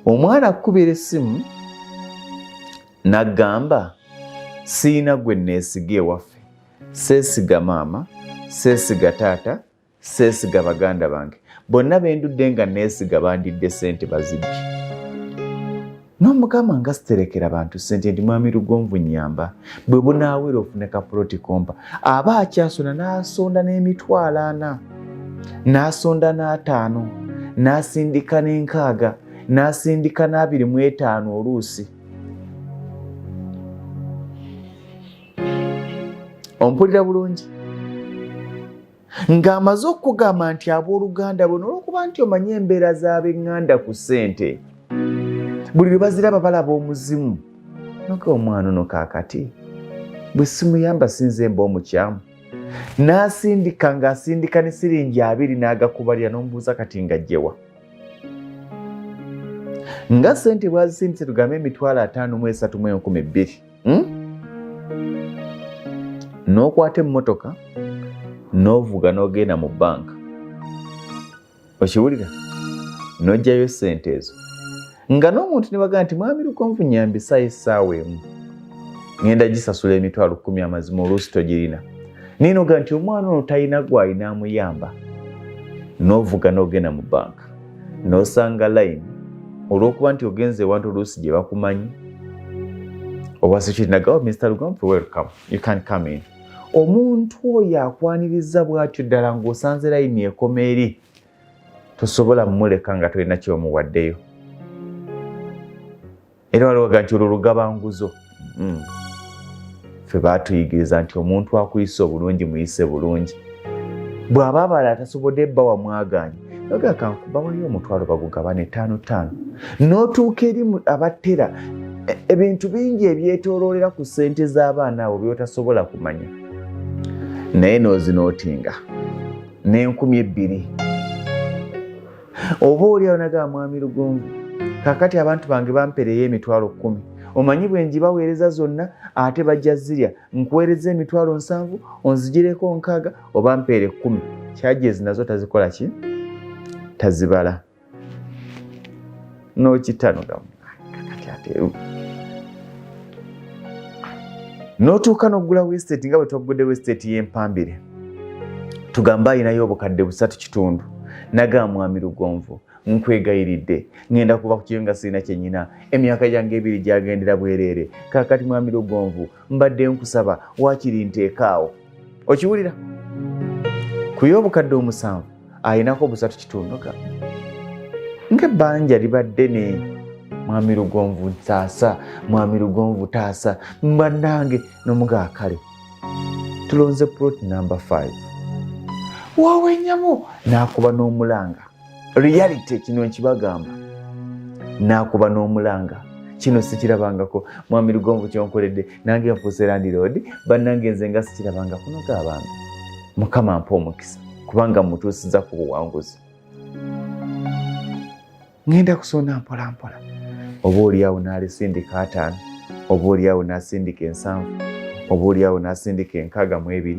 omwana akubira essimu n'agamba siina gwe neesiga ewaffe, seesiga maama, seesiga taata, seesiga baganda bange, bonna bendudde nga neesiga bandidde ssente bazibbye. N'omugamba nga siterekera bantu ssente nti mwami Lugonvu nnyamba, bwe bunaawera ofune ka ploti kompa. Aba akyasonda n'asonda n'emitwalo 40, n'asonda n'5, n'asindika n'6, n'asindika n'25 oluusi. Ompulira bulungi? Ng'amaze okugamba nti abooluganda buno olw'okuba nti omanyi embeera z'ab'eŋŋanda ku ssente, buli lwe baziraba balaba omuzimu. Noka omwana ono kaakati bwe simuyamba sinze mba omukyamu. N'asindika ng'asindika ne siringi 2 n'agakubalira n'omubuuza kati ng'ajjewa. Nga ssente bwazisindise tugambe emitwalo 53,200. N'okwata emmotoka n'ovuga n'ogenda mu banka. Okiwulira? N'ojjayo ssente ezo. Nga n'omuntu ne bagamba nti mwami Lugonvu nyambisayo essaawa emu, ngenda gisasula emitwalo 10 amazima oluusi togirina. Naye n'ogamba nti omwana ono talina gw'alina amuyamba. N'ovuga n'ogenda mu banka n'osanga layini olw'okuba nti ogenze ewantu oluusi gye bakumanyi. Oba security nagawo, Mr. Lugonvu, welcome, you can come in. Omuntu oyo akwaniriza bw'atyo ddala ng'osanze layini ekoma eri, tosobola mmuleka nga tolina ky'omuwaddeyo. Era waliwo nti olwo lugabanguzo. Ffe baatuyigiriza nti omuntu akuyise obulungi muyise bulungi. Bw'aba abalala tasobodde bba wamwaganye, noga kankubawayo omutwalo bagugabane 5-5. N'otuuka eri abattera ebintu bingi ebyetooloolera ku ssente z'abaana abo by'otasobola kumanya. Naye n'ozinootinga n'2,000. Oba oliawo nagamba mwami Lugonvu, kakati abantu bange bampereyo emitwalo 10. Omanyi bwe njibaweereza zonna ate bajja zirya, nkuweereza emitwalo 7, onzigireko 6 oba mpeere 10. Kyajezi nazo tazikola ki? Tazibala. N'okitanoga kakati ateeru. N'otuuka n'oggula wesiteeti nga bwe twaggudde wesiteeti y'Empambire. Tugamba ayinayo obukadde 3.5. Nagamba mwami Lugonvu, nkwegayiridde, ngenda kuba ku kiyo nga sirina kyennyina, emyaka gyange 2 gyagendera bwereere. Kaakati mwami Lugonvu, mbadde nkusaba waakiri nteekaawo. Okiwulira? Ku y'obukadde 7 ayinako 3.5. Ng'ebbanja libadde ne mwami Lugonvu taasa, mwami Lugonvu taasa, mbannange n'omugaa kale. Tulonze plot number 5. Wawenyamu n'akuba n'omulanga. Reality kino nkibagamba. N'akuba n'omulanga. Kino sikirabangako. Mwami Lugonvu kyonkoledde nange nfuuse landlord, bannange nze nga sikirabangako n'ogabanga. Mukama mpa omukisa kubanga mutuusiza ku buwanguzi. Ngenda kusonda mpola mpola. Oba oliawo n'alisindika 5, oba oliawo n'asindika 7, oba oliawo n'asindika 62.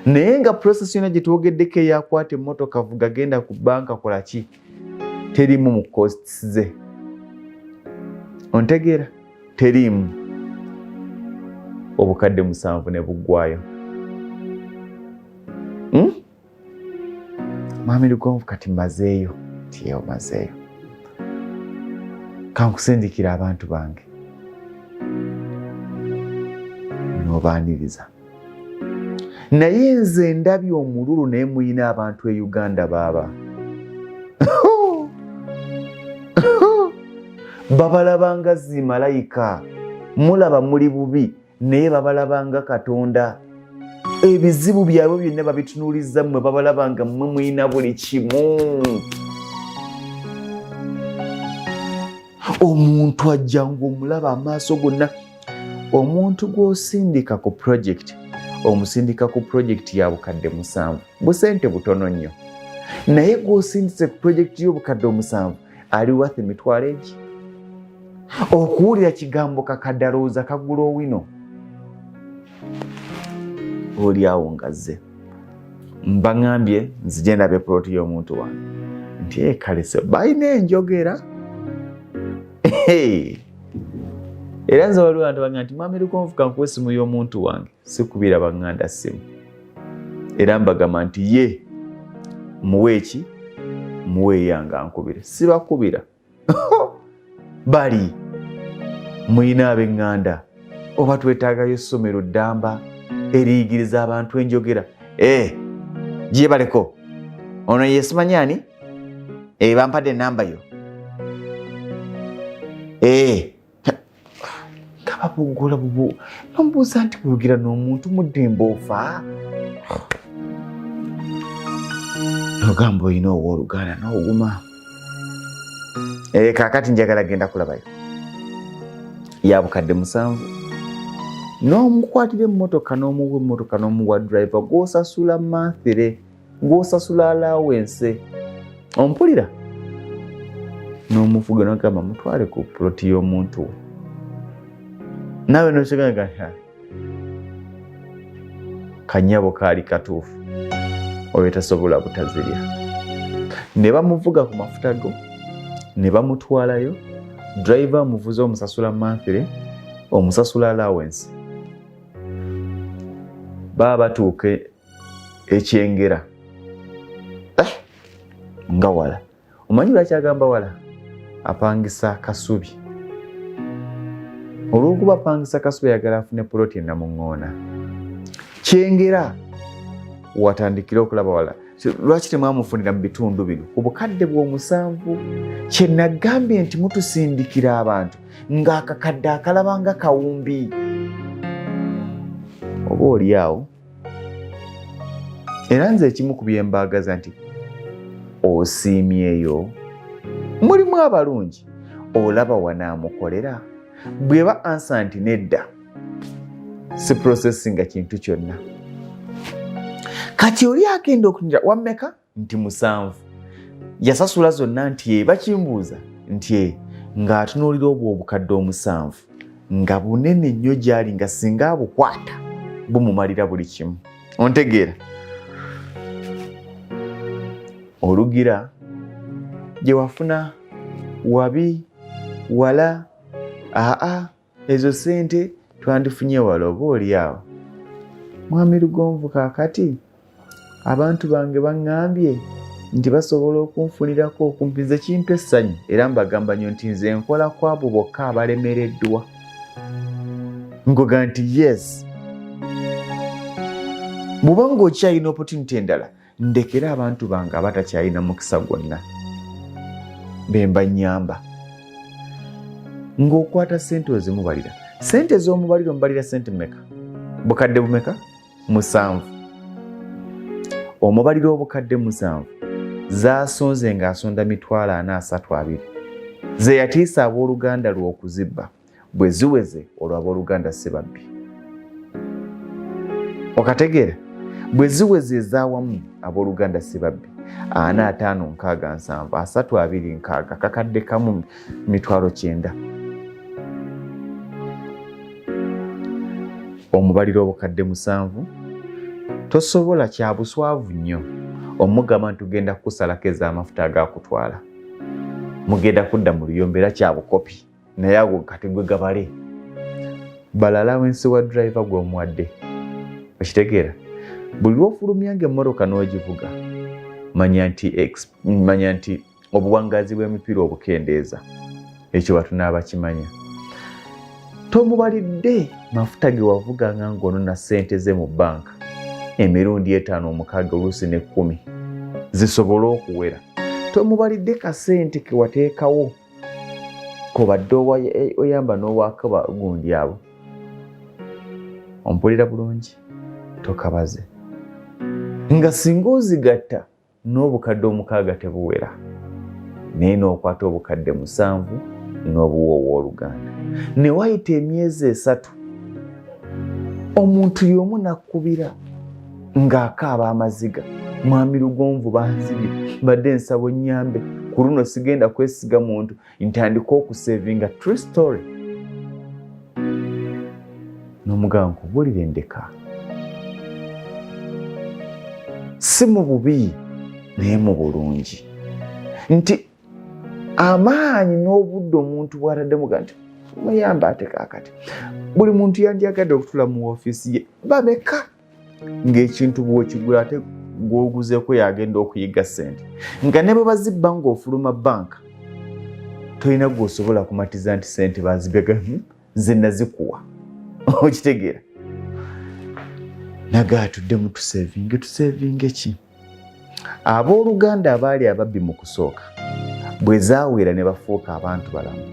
Naye nga process yonna gye twogeddeko eyakwata emmotoka vuga genda ku banka kola ki? Terimu mu costs ze. Ontegeera? Terimu. Obukadde 7 ne buggwayo. Mwami Lugonvu kati mmazeeyo. Tiyeho mazeeyo. Kankusindikira abantu bange. N'obaaniriza. Naye nze ndabye omululu naye muyina abantu e Uganda baaba. Babalabanga zimalayika. Mulaba muli bubi naye babalabanga Katonda. Ebizibu byabwe byonna babitunuuliza mmwe, babalabanga mmwe muyina buli kimu. Omuntu ajja ng'omulaba amaaso gonna. Omuntu gw'osindika ku project, omusindika ku project ya bukadde 7, busente butono nnyo. Naye gw'osindise ku project y'obukadde 7 ali worth emitwalo egi. Okuwulira kigambo kakadalooza kagula owino. Oliawo ngazze. Mbaŋŋambye nzije ndabe ploti y'omuntu wange. Nti kale se balina enjogera. era nze waliwo abantu bagamba nti mwami Lugonvu kankuwa essimu y'omuntu wange sikubira baŋŋanda ssimu era mbagamba nti ye muwe eki muwe yange ankubire sibakubira bali muyina ab'eŋŋanda oba twetaagayo essomero ddamba eriyigiriza abantu enjogera gyebaleko ono yesimanyani bampadde enamba yo kababugola bubu nomubuuza nti kubugira n'omuntu muddembe ofa nogamba oyina owooluganda n'oguma kaakati njagala genda kulabayo ya bukadde 7 n'omukwatira emmotoka n'omuwa emmotoka n'omuwa driver gw'osasula monthly gw'osasula allowance ompulira n'omufuga n'ogamba mutwale ku ploti y'omuntu we naawe nokyeganga kanyabo kaali katuufu oyo tasobola butazirya ne bamuvuga ku mafuta go ne bamutwalayo driver amuvuze omusasula monthly omusasula allowance baba batuuke ekyengera nga wala omanyi lwakyagamba wala apangisa kasubi olw'okuba apangisa kasubi ayagala afune puloti enamuŋŋoona kyengera watandikira okulaba wala lwaki temwamufunira mu bitundu bino ku bukadde bw'7 kye nagambye nti mutusindikira abantu ng'akakadde akalabanga kawumbi oba oli awo era nze ekimu ku byembaagaza nti osiimyeyo mulimu abalungi olaba wanaamukolera bweba ansa nti nedda si processinga kintu kyonna kati oli agenda okunyira wammeka nti 7 yasasula zonna nti bakimbuuza nti ng'atunuulira obwo obukadde 7 nga bunene nnyo gy'ali nga singa abukwata bumumalira buli kimu ontegeera olugira gye wafuna wabi wala ezo sente twandifunye wala oba oli awo mwami Lugonvu kaakati abantu bange baŋŋambye nti basobola okunfunirako okumpiza kintu essanyu era mbagamba nnyo nti nze nkola ku abo bokka abalemereddwa ngoga nti yes bw'oba ng'okyalina opportunity endala ndekera abantu bange abatakyalina mukisa gwonna bemba nnyamba ng'okwata sente ozimubalira sente z'omubalira omubalira sente mmeka bukadde bumeka 7 omubalira obukadde 7 zaasonze ng'asonda 42 ze yatiisa abooluganda lw'okuzibba bwe ziweze olwo abooluganda si babbi okategeera bwe ziweze ezaawamu abooluganda si babbi 45 67 36 kakadde kamu 900 omubalira obukadde 7 tosobola kya buswavu nnyo omugamba ntugenda kukusalako ez'amafuta agakutwala mugenda kudda mu luyombe era kya bukopi naye ago kati gwe gabale balala wensi wa driver gw'omuwadde okitegeera buli lw'ofulumyanga emmotoka n'ogivuga manya nti obuwangazi bw'emipiira obukendeeza ekyo batunaaba kimanya tomubalidde mafuta ge wavuganga ng'onona ssente ze mu banka emirundi 5 6 oluusi ne 10 zisobole okuwera tomubalidde kasente ke wateekawo kobadde oyamba n'owakaba gundi abo ompulira bulungi tokabaze nga singa ozigatta n'obukadde 6 tebuwera naye n'okwata obukadde 7 n'obuwa owooluganda ne wayita emyezi 3 omuntu y'omu nakkubira ng'akaaba amaziga mwami Lugonvu banzibye mbadde nsaba onnyambe ku luno sigenda kwesiga muntu ntandika okusevinga true story n'omugamba nkubulire ndeka si mu bubi naye mu bulungi nti amaanyi n'obudde omuntu bw'ataddemu nti muyamba ate kaakati buli muntu yandyagadde okutula mu woofiisi ye bameka ng'ekintu bw'okigula ate gw'oguzeeko yagenda okuyiga ssente nga ne bwe bazibba ng'ofuluma banka tolina gw'osobola kumatiza nti ssente bazibega ze nazikuwa okitegeera naga atuddemu tusevinge ki abooluganda abaali ababbi mu kusooka bwe zaawera ne bafuuka abantu balamu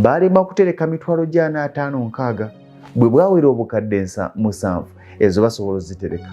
baalema kutereka mitwalo gya 56 bwe bwawera obukadde 7 ezo basobola ozitereka